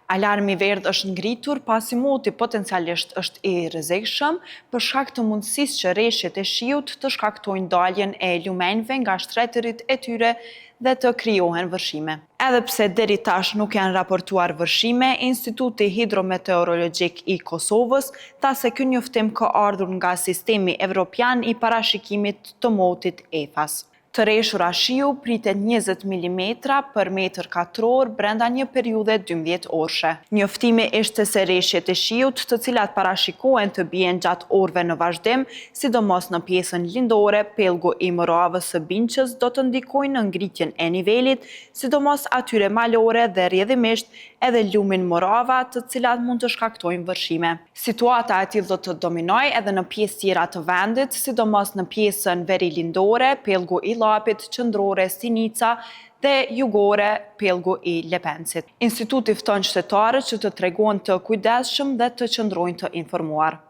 Alarmi verdh është ngritur pasi moti potencialisht është i rrezikshëm për shkak të mundësisë që rreshtet e shiut të shkaktojnë daljen e lumenjve nga shtretërit e tyre dhe të krijohen vërshime. Edhe pse deri tash nuk janë raportuar vërshime, Instituti Hidrometeorologjik i Kosovës tha se ky njoftim ka ardhur nga Sistemi Evropian i Parashikimit të Motit EFAS. Të rreshura shiu pritet 20 mm për metër katror brenda një periudhe 12 orëshe. Njoftimi ishte se rreshtet e shiut, të cilat parashikohen të bien gjatë orëve në vazhdim, sidomos në pjesën lindore, pellgu i Moravës së Binqës do të ndikojnë në ngritjen e nivelit, sidomos atyre malore dhe rrjedhimisht edhe lumin Morava, të cilat mund të shkaktojnë vërshime. Situata e tillë do të dominojë edhe në pjesë tjera të vendit, sidomos në pjesën verilindore, pellgu i Llapit, qendrore Sinica dhe jugore, pellgu i Lepencit. Instituti fton qytetarët që të tregojnë të kujdesshëm dhe të qëndrojnë të informuar.